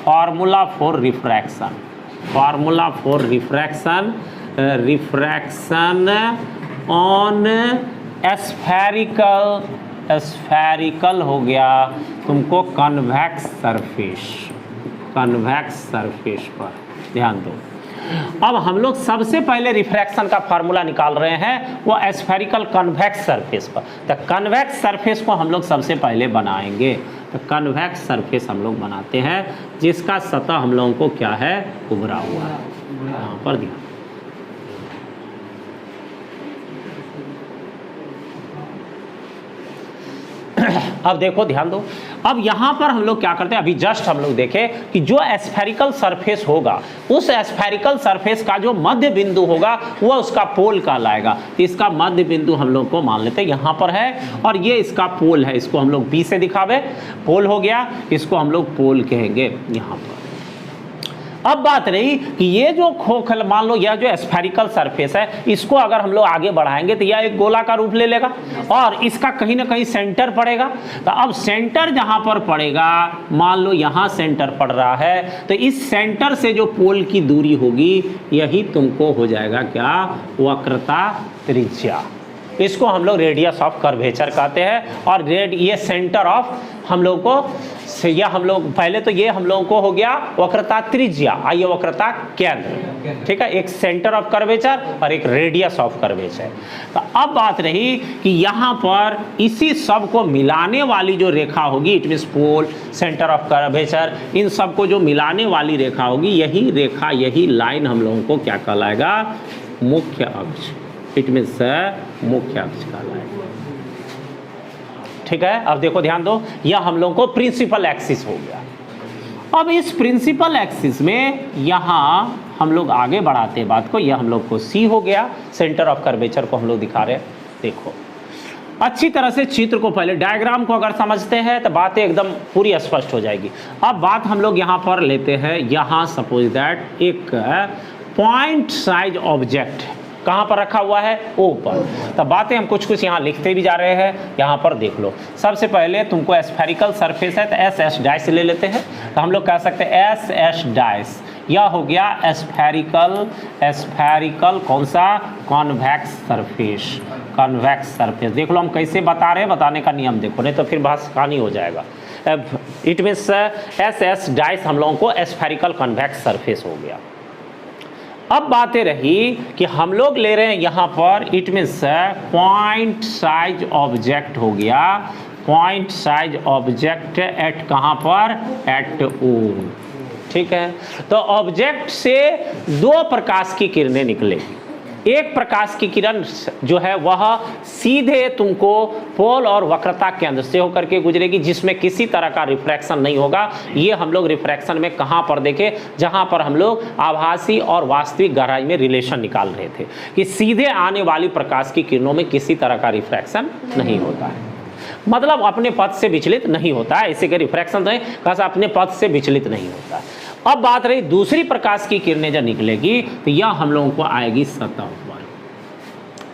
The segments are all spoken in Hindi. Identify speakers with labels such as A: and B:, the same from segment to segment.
A: Formula for refraction, formula for refraction, refraction on spherical, spherical हो गया तुमको कन्वेक्स सरफेस, कन्वेक्स सरफेस पर ध्यान दो। अब हम लोग सबसे पहले रिफ्रैक्शन का फार्मूला निकाल रहे हैं वो स्फेरिकल कन्वेक्स सरफेस पर। तो कन्वेक्स सरफेस को हम लोग सबसे पहले बनाएंगे। तो कन्वेक्स सरफेस हम लोग बनाते हैं जिसका सतह हम लोगों को क्या है, उभरा हुआ है। यहाँ पर ध्यान, अब देखो ध्यान दो। अब यहाँ पर हम लोग क्या करते हैं, अभी जस्ट हम लोग देखें कि जो स्फेरिकल सरफेस होगा उस स्फेरिकल सरफेस का जो मध्य बिंदु होगा वह उसका पोल कहलाएगा। तो इसका मध्य बिंदु हम लोग को मान लेते हैं यहाँ पर है और ये इसका पोल है, इसको हम लोग बी से दिखावे, पोल हो गया, इसको हम लोग पोल कहेंगे यहाँ पर। अब बात रही कि ये जो खोखल, मान लो यह जो स्फेरिकल सरफेस है इसको अगर हम लोग आगे बढ़ाएंगे तो यह एक गोला का रूप ले लेगा और इसका कहीं ना कहीं सेंटर पड़ेगा। तो अब सेंटर जहां पर पड़ेगा, मान लो यहां सेंटर पड़ रहा है, तो इस सेंटर से जो पोल की दूरी होगी यही तुमको हो जाएगा क्या, वक्रता त्रिज्या। इसको हम लोग रेडियस ऑफ कर्वेचर कहते हैं। और ये सेंटर ऑफ हम लोग को, या हम लोग पहले तो ये हम लोगों को हो गया वक्रता त्रिज्या, आइए वक्रता केंद्र, ठीक है, एक सेंटर ऑफ कर्वेचर और एक रेडियस ऑफ कर्वेचर। तो अब बात रही कि यहाँ पर इसी सब को मिलाने वाली जो रेखा होगी, it means pole, centre of curvature, इन सब को जो मिलाने वाली रेखा होगी, यही रेखा, यही लाइन हम लोगों को क्या कहलाएगा, मुख्य अक्ष, इट मीन्स मुख्य अक्ष कहलाएगा। ठीक है, अब देखो ध्यान दो, यह हम लोगों को प्रिंसिपल एक्सिस हो गया। अब इस प्रिंसिपल एक्सिस में यहाँ हम लोग आगे बढ़ाते हैं बात को, यह हम लोग को सी हो गया, सेंटर ऑफ कर्वेचर को हम लोग दिखा रहे हैं। देखो अच्छी तरह से चित्र को, पहले डायग्राम को अगर समझते हैं तो बातें एकदम पूरी स्पष्ट हो जाएगी। अब बात हम लोग यहाँ पर लेते हैं, यहाँ सपोज दैट एक पॉइंट साइज ऑब्जेक्ट कहाँ पर रखा हुआ है, ऊपर। तब बातें हम कुछ कुछ यहाँ लिखते भी जा रहे हैं, यहाँ पर देख लो। सबसे पहले तुमको स्फेरिकल सरफेस है तो एस एस डाइस ले लेते हैं, तो हम लोग कह सकते हैं एस एस डाइस, यह हो गया स्फेरिकल, स्फेरिकल कौन सा, कॉन्वेक्स सरफेस, कॉन्वेक्स सरफेस। देख लो हम कैसे बता रहे हैं, बताने का नियम देखो, नहीं तो फिर बहस कहानी हो जाएगा। It means S S dice हम लोगों को स्फेरिकल कॉन्वेक्स सरफेस हो गया। अब बातें रही कि हम लोग ले रहे हैं यहाँ पर, it means point size object हो गया, पॉइंट साइज ऑब्जेक्ट एट कहाँ पर, एट ओ। ठीक है, तो ऑब्जेक्ट से दो प्रकाश की किरणें निकलेगी। एक प्रकाश की किरण जो है वह सीधे तुमको पोल और वक्रता केंद्र से होकर के गुजरेगी, जिसमें किसी तरह का रिफ्रैक्शन नहीं होगा। ये हम लोग रिफ्रैक्शन में कहाँ पर देखे, जहाँ पर हम लोग आभासी और वास्तविक गहराई में रिलेशन निकाल रहे थे कि सीधे आने वाली प्रकाश की किरणों में किसी तरह का रिफ्रैक्शन नहीं होता है, मतलब अपने पथ से विचलित नहीं होता है। इसी के रिफ्रैक्शन तो है, अपने पथ से विचलित नहीं होता है। अब बात रही दूसरी प्रकाश की किरणें जब निकलेगी तो यह हम लोगों को आएगी सतह पर।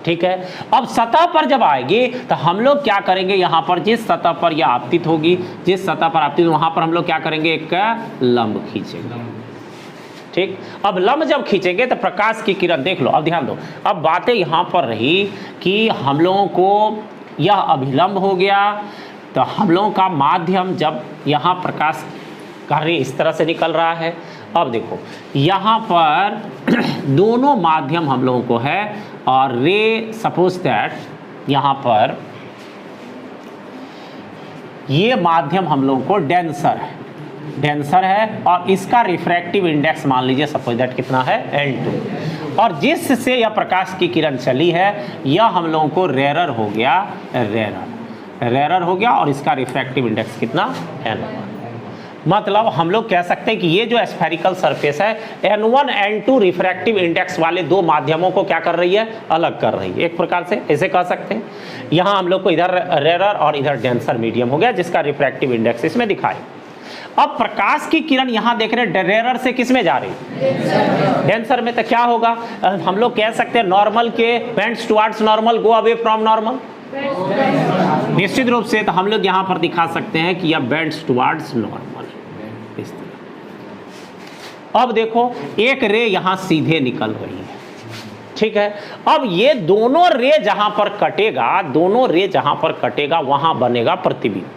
A: ठीक है, अब सतह पर जब आएगी तो हम लोग क्या करेंगे, यहाँ पर जिस सतह पर यह आपतित होगी, जिस सतह पर आपतित, वहां पर हम लोग क्या करेंगे, एक लंब खींचेंगे। ठीक, अब लंब जब खींचेंगे तो प्रकाश की किरण, देख लो अब ध्यान दो, अब बातें यहाँ पर रही कि हम लोगों को यह अभिलंब हो गया, तो हम लोगों का माध्यम जब यहाँ प्रकाश कार्य इस तरह से निकल रहा है। अब देखो यहाँ पर दोनों माध्यम हम लोगों को है और रे, सपोज दैट यहाँ पर ये माध्यम हम लोगों को डेंसर है, डेंसर है और इसका रिफ्रैक्टिव इंडेक्स मान लीजिए सपोज दैट कितना है, N2, और जिससे यह प्रकाश की किरण चली है यह हम लोगों को रेरर हो गया, रेरर हो गया और इसका रिफ्रैक्टिव इंडेक्स कितना, N1। मतलब हम लोग कह सकते हैं कि ये जो स्फेरिकल सरफेस है N1 N2 रिफ्रैक्टिव इंडेक्स वाले दो माध्यमों को क्या कर रही है, अलग कर रही है, एक प्रकार से ऐसे कह सकते हैं। यहाँ हम लोग को इधर रेरर और इधर डेंसर मीडियम हो गया जिसका रिफ्रैक्टिव इंडेक्स इसमें दिखाए। अब प्रकाश की किरण यहाँ देख रहे हैं रेरर से किस में जा रही है, डेंसर में। तो क्या होगा, हम लोग कह सकते हैं नॉर्मल के bends towards normal, go away from normal, निश्चित रूप से। तो हम लोग यहाँ पर दिखा सकते हैं कि यह बेंड्स टुवर्ड्स नॉर्मल, इस तरह। अब देखो एक रे यहाँ सीधे निकल रही है, ठीक है। अब ये दोनों रे जहां पर कटेगा, दोनों रे जहां पर कटेगा वहां बनेगा प्रतिबिंब।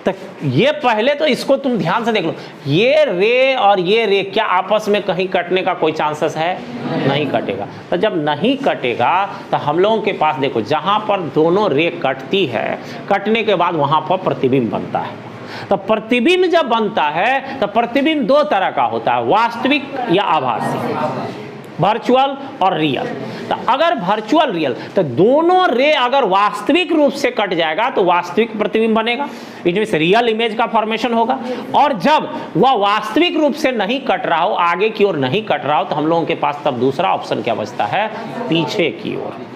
A: तो ये पहले तो इसको तुम ध्यान से देख लो, ये रे और ये रे क्या आपस में कहीं कटने का कोई चांसेस है? नहीं कटेगा। तो जब नहीं कटेगा तो हम लोगों के पास देखो जहां पर दोनों रे कटती है, कटने के बाद वहां पर प्रतिबिंब बनता है। तो प्रतिबिंब जब बनता है तो प्रतिबिंब दो तरह का होता है, वास्तविक या आभासी, वर्चुअल और रियल। तो अगर वर्चुअल रियल तो दोनों रे अगर वास्तविक रूप से कट जाएगा तो वास्तविक प्रतिबिंब बनेगा, इसमें रियल इमेज का फॉर्मेशन होगा। और जब वह वास्तविक रूप से नहीं कट रहा हो, आगे की ओर नहीं कट रहा हो, तो हम लोगों के पास तब दूसरा ऑप्शन क्या बचता है? पीछे की ओर।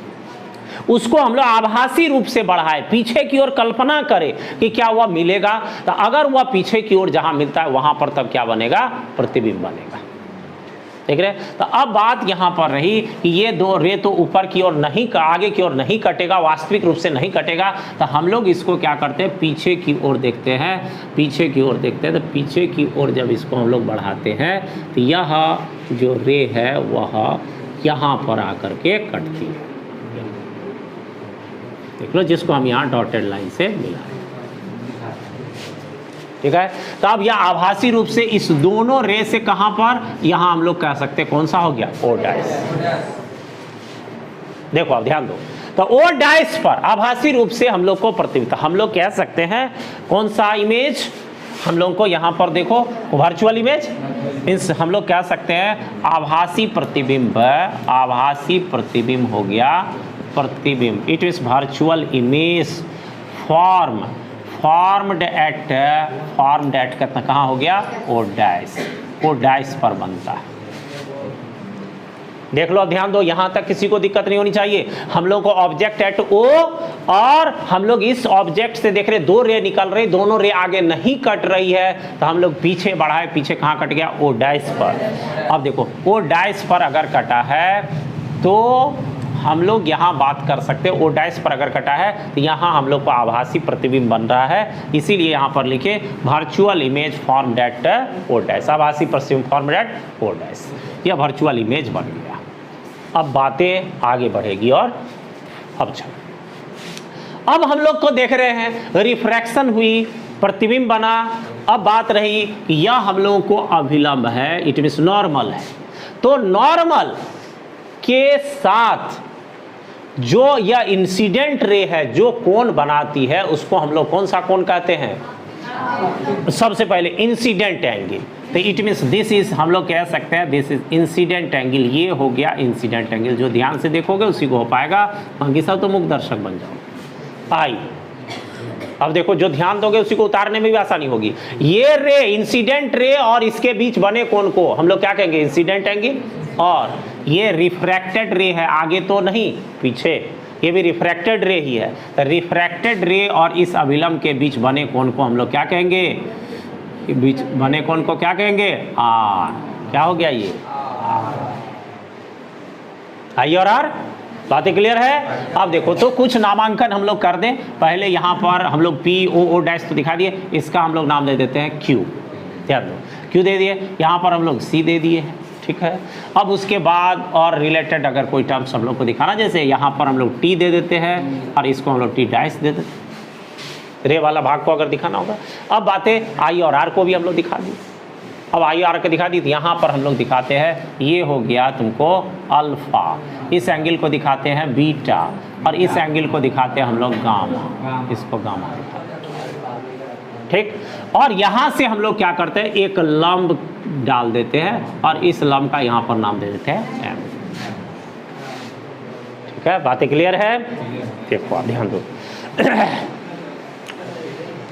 A: उसको हम लोग आभासी रूप से बढ़ाए, पीछे की ओर कल्पना करें कि क्या वह मिलेगा। तो अगर वह पीछे की ओर जहां मिलता है वहां पर तब क्या बनेगा? प्रतिबिंब बनेगा। देख रहे? तो अब बात यहां पर रही कि ये दो रे तो ऊपर की ओर नहीं, आगे की ओर नहीं कटेगा, वास्तविक रूप से नहीं कटेगा। तो हम लोग इसको क्या करते हैं? पीछे की ओर देखते हैं, पीछे की ओर देखते हैं। तो पीछे की ओर जब इसको हम लोग बढ़ाते हैं तो यह जो रे है वह यहाँ पर आकर के कटती है। देख लो, जिसको हम यहाँ डॉटेड लाइन से मिला, ठीक है। तो अब यह आभासी रूप से इस दोनों रे से कहां पर, यहां हम लोग कह सकते हैं कौन सा हो गया? ओ डाइस। देखो अब ध्यान दो, तो ओ डाइस पर आभासी रूप से हम लोग को प्रतिबिंब, हम लोग कह सकते हैं कौन सा इमेज हम लोग को यहां पर देखो वर्चुअल इमेज मीन्स हम लोग कह सकते हैं आभासी प्रतिबिंब। आभासी प्रतिबिंब हो गया प्रतिबिंब, it is virtual image formed eight कितना कहाँ हो गया? ओ डाइस पर बनता है। देख लो, ध्यान दो, यहां तक किसी को दिक्कत नहीं होनी चाहिए। हम लोग को ऑब्जेक्ट एट ओ, और हम लोग इस ऑब्जेक्ट से देख रहे दो रे निकल रही, दोनों रे आगे नहीं कट रही है, तो हम लोग पीछे बढ़ाए, पीछे कहाँ कट गया? ओ डाइस पर। अब देखो ओ डाइस पर अगर कटा है तो हम लोग यहाँ बात कर सकते हैं, ओ डाइस पर अगर कटा है तो यहाँ हम लोग को आभासी प्रतिबिंब बन रहा है, इसीलिए यहाँ पर लिखे virtual image formed at O dice, आभासी प्रतिबिंब फॉर्म्ड एट ओ डाइस। यह वर्चुअल इमेज बन गया। अब बातें आगे बढ़ेगी और अब चलो, अब हम लोग को देख रहे हैं रिफ्रैक्शन हुई, प्रतिबिंब बना। अब बात रही कि यह हम लोगों को अभिलंब है, इट मीन्स नॉर्मल है। तो नॉर्मल के साथ जो यह इंसिडेंट रे है, जो कोण बनाती है, उसको हम लोग कौन सा कोण कहते हैं? सबसे पहले इंसिडेंट एंगल। तो इट मीन्स दिस इज, हम लोग कह सकते हैं दिस इज इंसिडेंट एंगल। ये हो गया इंसिडेंट एंगल। जो ध्यान से देखोगे उसी को हो पाएगा, बाकी सब तो मुख्य दर्शक बन जाओ। आई अब देखो, जो ध्यान दोगे उसी को उतारने में भी आसानी होगी। ये रे इंसिडेंट रे और इसके बीच बने कोण को हम लोग क्या कहेंगे? Incident angle. और ये रिफ्रैक्टेड रे है, आगे तो नहीं पीछे, ये भी रिफ्रैक्टेड रे ही है। तो रिफ्रैक्टेड रे और इस अभिलंब के बीच बने कोण को हम लोग क्या कहेंगे? बीच बने कोण को क्या कहेंगे? आर। क्या हो गया ये? आई और आर। बातें क्लियर है? अब देखो, तो कुछ नामांकन हम लोग कर दें। पहले यहाँ पर हम लोग पी ओ डैश तो दिखा दिए, इसका हम लोग नाम दे देते हैं क्यू। ध्यान दो, क्यू दे दिए, यहाँ पर हम लोग सी दे दिए हैं, ठीक है। अब उसके बाद और रिलेटेड अगर कोई टर्म्स हम लोग को दिखाना, जैसे यहाँ पर हम लोग टी दे देते हैं और इसको हम लोग टी डैश दे देते हैं, रे वाला भाग को अगर दिखाना होगा। अब बातें आई और आर को भी हम लोग दिखा दी। अब आई आर को दिखा दी, तो यहाँ पर हम लोग दिखाते हैं, ये हो गया तुमको अल्फा, इस एंगल को दिखाते हैं बीटा, और इस एंगल को दिखाते हैं हम लोग गामा, इसको गामा दिखाते हैं, ठीक। और यहाँ से हम लोग क्या करते हैं? एक लंब डाल देते हैं और इस लंब का यहाँ पर नाम दे देते हैं एम, ठीक है। बातें क्लियर है? देखो आप ध्यान दो,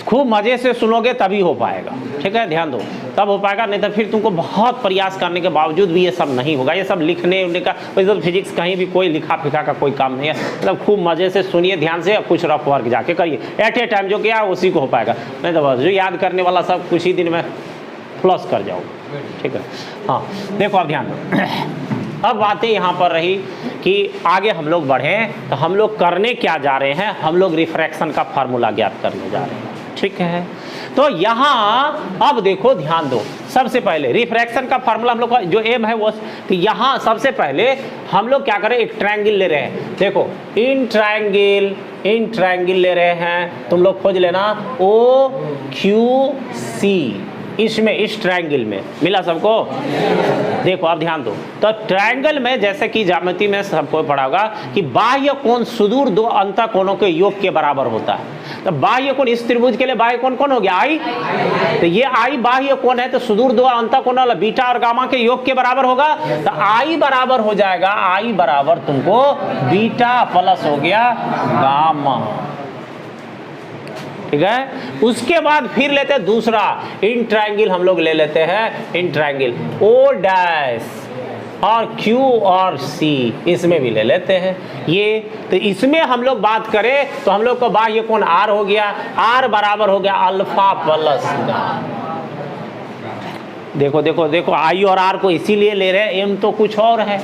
A: खूब मजे से सुनोगे तभी हो पाएगा, ठीक है। ध्यान दो, तब हो पाएगा, नहीं तो फिर तुमको बहुत प्रयास करने के बावजूद भी ये सब नहीं होगा। ये सब लिखने उड़ने का, वैसे तो फिजिक्स कहीं भी कोई लिखा फिखा का कोई काम नहीं है। मतलब खूब मजे से सुनिए ध्यान से, कुछ रफ वर्क जाके करिए एट ए टाइम, जो क्या उसी को हो पाएगा। नहीं तो बस जो याद करने वाला सब कुछ ही दिन में फ्लॉस कर जाओ, ठीक है। हाँ देखो अब ध्यान दो, अब बातें यहाँ पर रही कि आगे हम लोग बढ़ें तो हम लोग करने क्या जा रहे हैं? हम लोग रिफ्रैक्शन का फार्मूला ज्ञात करने जा रहे हैं, ठीक है। तो यहाँ अब देखो ध्यान दो, सबसे पहले रिफ्रैक्शन का फार्मूला हम लोग का जो एम है वो कि यहाँ सबसे पहले हम लोग क्या करें, एक ट्रायंगल ले रहे हैं। देखो इन ट्रायंगल ले रहे हैं, तुम लोग खोज लेना ओ क्यू सी, इसमें इस ट्रायंगल में मिला सबको। देखो अब ध्यान दो, तो ट्रायंगल में जैसे कि ज्यामिति में सबको पढ़ा होगा कि बाह्य कोण सुदूर दो अंतःकोणों के योग के बराबर होता है। तो बाह्य कोण इस त्रिभुज के लिए बाह्य कोण कौन हो गया, आई। तो ये आई बाह्य कोण है, तो सुदूर दो अंतःकोण वाला बीटा और गामा के योग के बराबर होगा। तो आई बराबर हो जाएगा, आई बराबर तुमको बीटा प्लस हो गया गामा, ठीक है। उसके बाद फिर लेते हैं दूसरा इन ट्रायंगल, हम लोग ले लेते हैं इन ट्रायंगल ओ डैश और Q और C, इसमें भी ले लेते हैं ये। तो इसमें हम लोग बात करें तो हम लोग को बाह्य कोण R हो गया, R बराबर हो गया अल्फा प्लस गामा। देखो देखो देखो, आई और आर को इसीलिए ले रहे हैं, एम तो कुछ और है,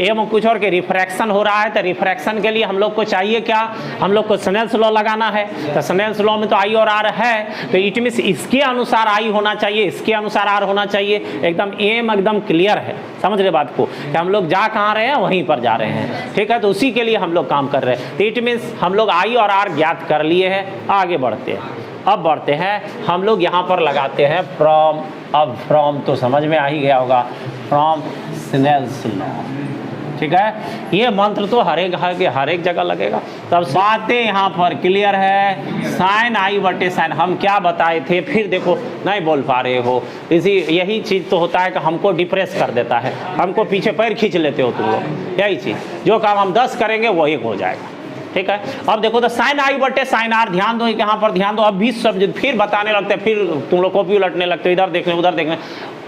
A: एम कुछ और के रिफ्रैक्शन हो रहा है। तो रिफ्रैक्शन के लिए हम लोग को चाहिए क्या, हम लोग को स्नेल्स लॉ लगाना है। तो स्नेल्स लॉ में तो आई और आर है, तो इट मीन्स इसके अनुसार आई होना चाहिए, इसके अनुसार आर होना चाहिए। एकदम एम एकदम क्लियर है, समझ रहे बात को कि हम लोग जा कहाँ रहे हैं, वहीं पर जा रहे हैं, ठीक है। तो उसी के लिए हम लोग काम कर रहे हैं। तो इट मीन्स हम लोग आई और आर ज्ञात कर लिए हैं, आगे बढ़ते हैं। अब बढ़ते हैं हम लोग यहाँ पर लगाते हैं फ्रॉम। अब फ्रॉम तो समझ में आ ही गया होगा, फ्रॉम स्नेल्स लॉ, ठीक है। ये मंत्र तो हर एक जगह लगेगा। तब बातें यहाँ पर क्लियर है। साइन आई बटे साइन हम क्या बताए थे, फिर देखो नहीं बोल पा रहे हो। यही चीज़ तो होता है कि हमको डिप्रेस कर देता है, हमको पीछे पैर खींच लेते हो तुम लोग। यही चीज़ जो काम हम 10 करेंगे वो 1 हो जाएगा, ठीक है। अब देखो तो साइन आई बटे साइन आर, ध्यान दो यहाँ पर ध्यान दो। अब 20 शब्द फिर बताने लगते हैं, फिर तुम लोग कॉपी उलटने लगते हो, इधर देखने उधर देखने,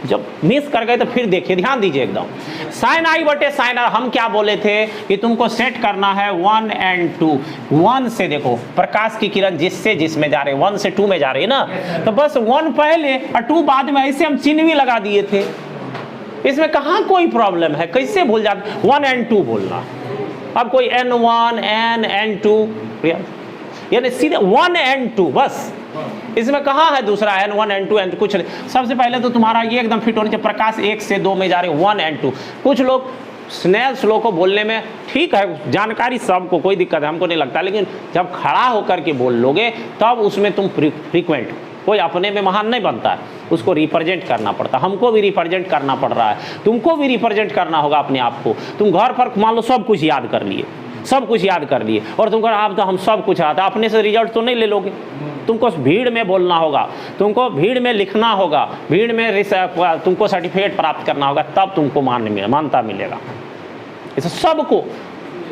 A: जब मिस कर गए तो फिर देखिए, ध्यान दीजिए एकदम। साइन आई बटे साइन आर हम क्या बोले थे कि तुमको सेट करना है 1 और 2। 1 से देखो प्रकाश की किरण जिसमें जा रहे हैं, 1 से 2 में जा रही है ना, तो बस 1 पहले और 2 बाद में, ऐसे हम चिन्ह भी लगा दिए थे। इसमें कहाँ कोई प्रॉब्लम है, कैसे भूल जाते, 1 और 2 बोलना। अब कोई N1 N2 यानी सीधे 1 और 2 बस, इसमें कहाँ है दूसरा N1 N2 N2 कुछ नहीं। सबसे पहले तो तुम्हारा ये एकदम फिट होना चाहिए, प्रकाश 1 से 2 में जा रहे 1 और 2। कुछ लोग स्नेल्स लॉ को बोलने में ठीक है, जानकारी सबको कोई दिक्कत है, हमको नहीं लगता, लेकिन जब खड़ा होकर के बोल लोगे तब उसमें तुम फ्रीक्वेंट, कोई अपने में महान नहीं बनता है, उसको रिप्रेजेंट करना पड़ता है। हमको भी रिप्रेजेंट करना पड़ रहा है, तुमको भी रिप्रेजेंट करना होगा अपने आप को। तुम घर पर मान लो सब कुछ याद कर लिए, सब कुछ याद कर लिए, और तुमको आप तो हम सब कुछ आता, अपने से रिजल्ट तो नहीं ले लोगे। तुमको भीड़ में बोलना होगा, तुमको भीड़ में लिखना होगा, भीड़ में तुमको सर्टिफिकेट प्राप्त करना होगा, तब तुमको मान्यता मिलेगा। इसे सबको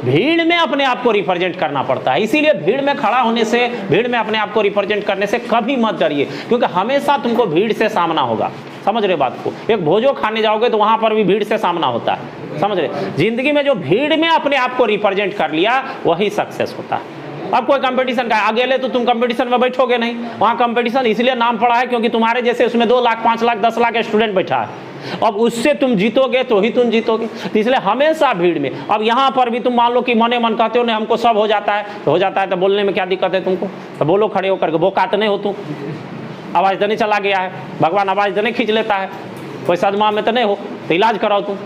A: भीड़ में अपने आप को रिप्रेजेंट करना पड़ता है। इसीलिए भीड़ में खड़ा होने से, भीड़ में अपने आप को रिप्रेजेंट करने से कभी मत डरिए, क्योंकि हमेशा तुमको भीड़ से सामना होगा। समझ रहे बात को, एक भोजो खाने जाओगे तो वहां पर भी भीड़ से सामना होता है, समझ रहे। जिंदगी में जो भीड़ में अपने आप को रिप्रेजेंट कर लिया वही सक्सेस होता है। अब कोई कंपटीशन का अकेले तो तुम कंपटीशन में बैठोगे नहीं, वहाँ कंपटीशन इसलिए नाम पड़ा है क्योंकि तुम्हारे जैसे उसमें 2 लाख 5 लाख 10 लाख स्टूडेंट बैठा है। अब उससे तुम जीतोगे तो ही तुम जीतोगे, तो इसलिए हमेशा भीड़ में। अब यहाँ पर भी तुम मान लो कि मने मन कहते हो नहीं हमको सब हो जाता है, तो हो जाता है तो बोलने में क्या दिक्कत है तुमको, तो बोलो खड़े होकर के, वो काटने हो तुम। आवाज़ देने चला गया है, भगवान आवाज़ देने खींच लेता है, कोई सदमा में तो नहीं हो, तो इलाज कराओ तुम।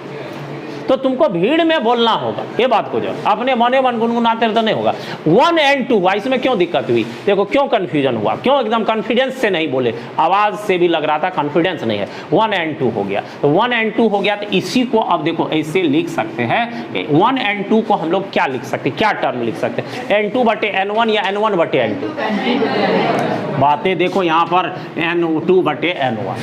A: तो तुमको भीड़ में बोलना होगा, ये बात को जो अपने मने मन गुनगुनाते तो नहीं होगा। 1 और 2 हुआ, इसमें क्यों दिक्कत हुई, देखो क्यों कंफ्यूजन हुआ, क्यों एकदम कॉन्फिडेंस से नहीं बोले, आवाज से भी लग रहा था कॉन्फिडेंस नहीं है। 1 और 2 हो गया, तो 1 और 2 हो गया, तो इसी को अब देखो ऐसे लिख सकते हैं। 1 और 2 को हम लोग क्या लिख सकते, क्या टर्म लिख सकते हैं, N2 बटे N1 या N1 बटे N2। बातें देखो यहाँ पर N2 बटे N1,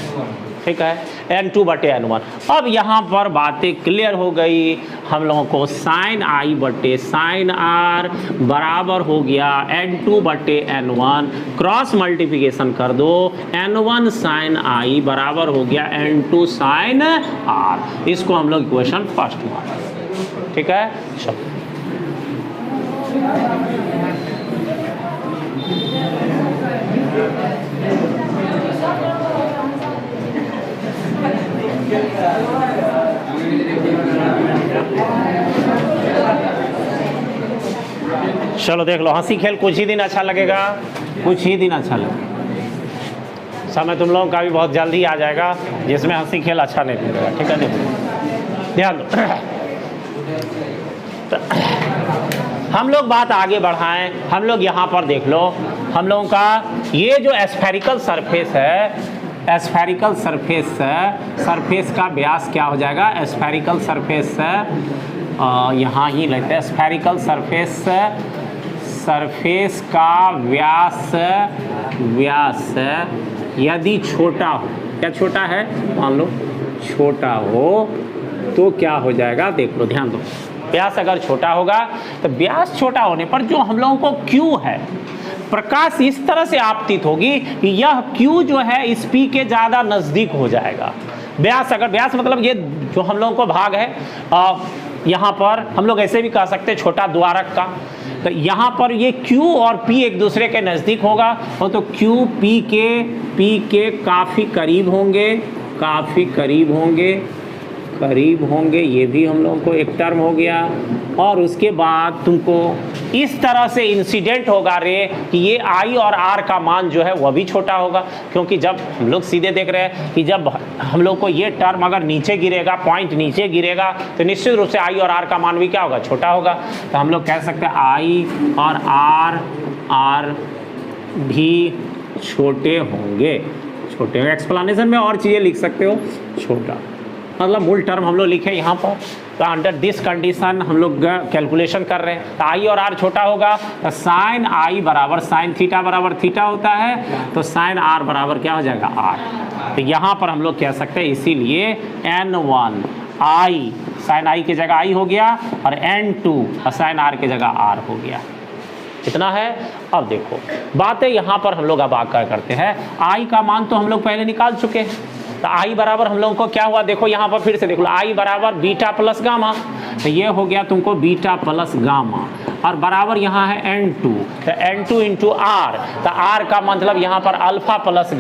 A: ठीक है, N2 बटे N1। अब यहाँ पर बातें क्लियर हो गई हम लोगों को। साइन आई बटे साइन आर बराबर हो गया N2 बटे N1, क्रॉस मल्टीप्लिकेशन कर दो, N1 साइन आई बराबर हो गया N2 साइन आर। इसको हम लोग इक्वेशन फर्स्ट मान, ठीक है। चलो देख लो, हंसी खेल कुछ ही दिन अच्छा लगेगा, कुछ ही दिन अच्छा लगेगा। समय तुम लोगों का भी बहुत जल्दी आ जाएगा, जिसमें हंसी खेल अच्छा नहीं लगेगा, ठीक है। देखो ध्यान दो, हम लोग बात आगे बढ़ाएं। हम लोग यहाँ पर देख लो, हम लोगों का ये जो स्फेरिकल सरफेस है, स्फेरिकल सरफेस सरफेस का व्यास क्या हो जाएगा, स्फेरिकल सरफेस यहाँ ही लेते हैं, स्फेरिकल सरफेस सरफेस का व्यास यदि छोटा हो, क्या छोटा है, मान लो छोटा हो तो क्या हो जाएगा, देख लो ध्यान दो, व्यास अगर छोटा होगा तो व्यास छोटा होने पर जो हम लोगों को Q है, प्रकाश इस तरह से आपतित होगी कि यह Q जो है इस P के ज़्यादा नज़दीक हो जाएगा। व्यास अगर, व्यास मतलब ये जो हम लोगों को भाग है, यहाँ पर हम लोग ऐसे भी कह सकते हैं छोटा द्वारक का, तो यहाँ पर ये Q और P एक दूसरे के नज़दीक होगा, और तो Q P के काफ़ी करीब होंगे, ये भी हम लोगों को एक टर्म हो गया। और उसके बाद तुमको इस तरह से इंसिडेंट होगा रे कि ये I और R का मान जो है वह भी छोटा होगा, क्योंकि जब हम लोग सीधे देख रहे हैं कि जब हम लोग को ये टर्म अगर नीचे गिरेगा, पॉइंट नीचे गिरेगा, तो निश्चित रूप से I और R का मान भी क्या होगा, छोटा होगा। तो हम लोग कह सकते हैं I और R भी छोटे होंगे। एक्सप्लेनेशन में और चीज़ें लिख सकते हो, छोटा मतलब मूल टर्म हम लोग लिखे यहाँ पर। तो अंडर दिस कंडीशन हम लोग कैलकुलेशन कर रहे हैं, तो I और R छोटा होगा, तो साइन I बराबर साइन थीटा बराबर थीटा होता है, तो साइन R बराबर क्या हो जाएगा, R। तो यहाँ पर हम लोग कह सकते हैं, इसीलिए N1 I साइन I की जगह I हो गया, और N2 साइन R की जगह R हो गया। कितना है, अब देखो बातें यहाँ पर हम लोग अब आकर करते हैं। I का मान तो हम लोग पहले निकाल चुके हैं, तो I बराबर हम लोगों को क्या हुआ, देखो यहाँ पर फिर से देख लो, I बराबर बीटा प्लस गामा, तो ये हो गया तुमको बीटा प्लस गामा, और बराबर यहाँ है N2, तो N2 इंटू R, तो R का मतलब यहाँ पर अल्फा प्लस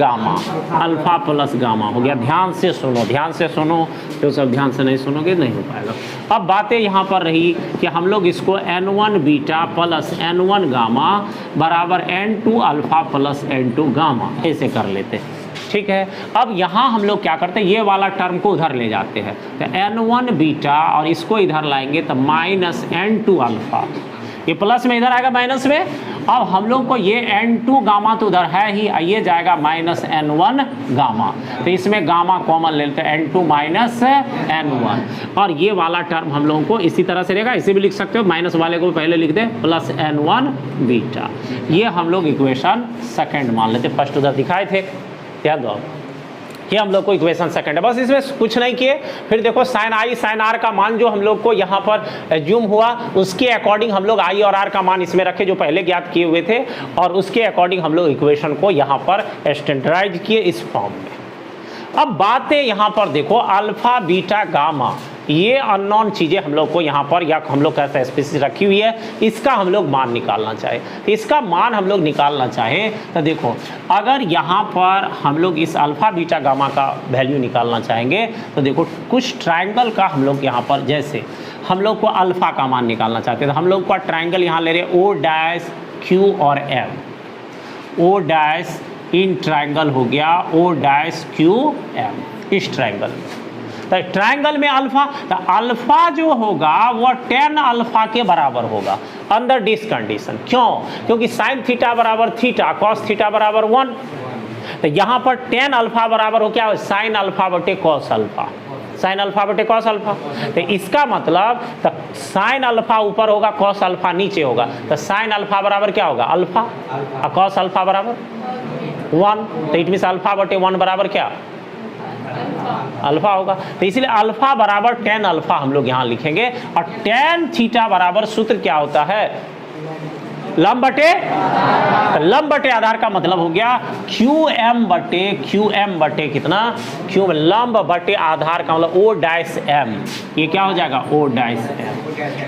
A: गामा हो गया। ध्यान से सुनो, जो सब ध्यान से नहीं सुनोगे नहीं हो पाएगा। अब बातें यहाँ पर रही कि हम लोग इसको N1 beta plus N1 gamma बराबर N2 alpha plus N2 gamma ऐसे कर लेते हैं, ठीक है। अब यहाँ हम लोग क्या करते हैं, ये वाला टर्म को उधर ले जाते हैं, तो N1 बीटा और इसको इधर लाएंगे तो माइनस N2 अल्फा, ये प्लस में इधर आएगा माइनस में। अब हम लोग को ये N2 गामा तो उधर है ही, ये जाएगा माइनस N1 गामा, तो इसमें गामा कॉमन ले लेते हैं, N2 माइनस N1, और ये वाला टर्म हम लोगों को इसी तरह से रहेगा, इसे भी लिख सकते हो, माइनस वाले को पहले लिख दे प्लस N1 बीटा। ये हम लोग इक्वेशन सेकेंड मान लेते, फर्स्ट उधर दिखाए थे, याद दो कि हम लोग को इक्वेशन सेकंड है, बस इसमें कुछ नहीं किए। फिर देखो साइन I साइन R का मान जो हम लोग को यहाँ पर एज्यूम हुआ, उसके अकॉर्डिंग हम लोग I और R का मान इसमें रखे जो पहले ज्ञात किए हुए थे, और उसके अकॉर्डिंग हम लोग इक्वेशन को यहाँ पर स्टैंडर्डाइज किए इस फॉर्म में। अब बातें यहाँ पर देखो, अल्फा बीटा गामा ये अननोन चीज़ें हम लोग को यहाँ पर, या हम लोग कैसे स्पीसीज रखी हुई है, इसका हम लोग मान निकालना चाहे, तो इसका मान हम लोग निकालना चाहे तो देखो, अगर यहाँ पर हम लोग इस अल्फा बीटा गामा का वैल्यू निकालना चाहेंगे, तो देखो कुछ ट्रायंगल का हम लोग यहाँ पर, जैसे हम लोग को अल्फा का मान निकालना चाहते हैं, तो हम लोग का ट्रायंगल यहाँ ले रहे O डैश Q और M, O dash in triangle हो गया O डैश Q M इस ट्रायंगल में। तो ट्रायंगल में अल्फा, तो अल्फा जो होगा वो tan अल्फा के बराबर होगा अंडर दिस कंडीशन। क्यों? क्योंकि साइन थीटा बराबर थीटा, कॉस थीटा बराबर 1, तो यहाँ पर tan अल्फा बराबर हो क्या हो, साइन अल्फा बटे कॉस अल्फा, साइन अल्फा बटे कॉस अल्फा। तो इसका मतलब तो साइन अल्फा ऊपर होगा, कॉस अल्फा नीचे होगा, तो साइन अल्फा बराबर क्या होगा, अल्फा, और कॉस अल्फा बराबर 1, तो इट मीन्स अल्फा बटे 1 बराबर क्या, अल्फा होगा। तो इसलिए अल्फा बराबर tan अल्फा हम लोग यहाँ लिखेंगे, और tan थीटा बराबर सूत्र क्या होता है, लंब बटे आधार का मतलब हो गया QM बटे कितना, Q लंब बटे आधार का मतलब O डैश M, ये क्या हो जाएगा O डैश M।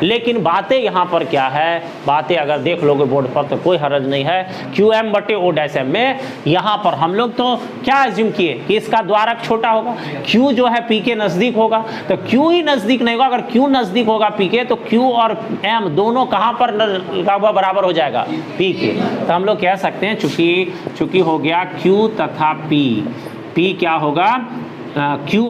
A: लेकिन बातें यहाँ पर क्या है, बातें अगर देख लोगे बोर्ड पर तो कोई हर्ज नहीं है। QM बटे O डैश M में यहाँ पर हम लोग तो क्या एज्यूम किए कि इसका द्वारक छोटा होगा, Q जो है P के नज़दीक होगा, तो Q ही नज़दीक नहीं होगा, अगर Q नज़दीक होगा P के, तो Q और M दोनों कहाँ पर बराबर हो जाएगा P के। तो हम लोग कह सकते हैं चूंकि हो गया Q तथा P क्या होगा Q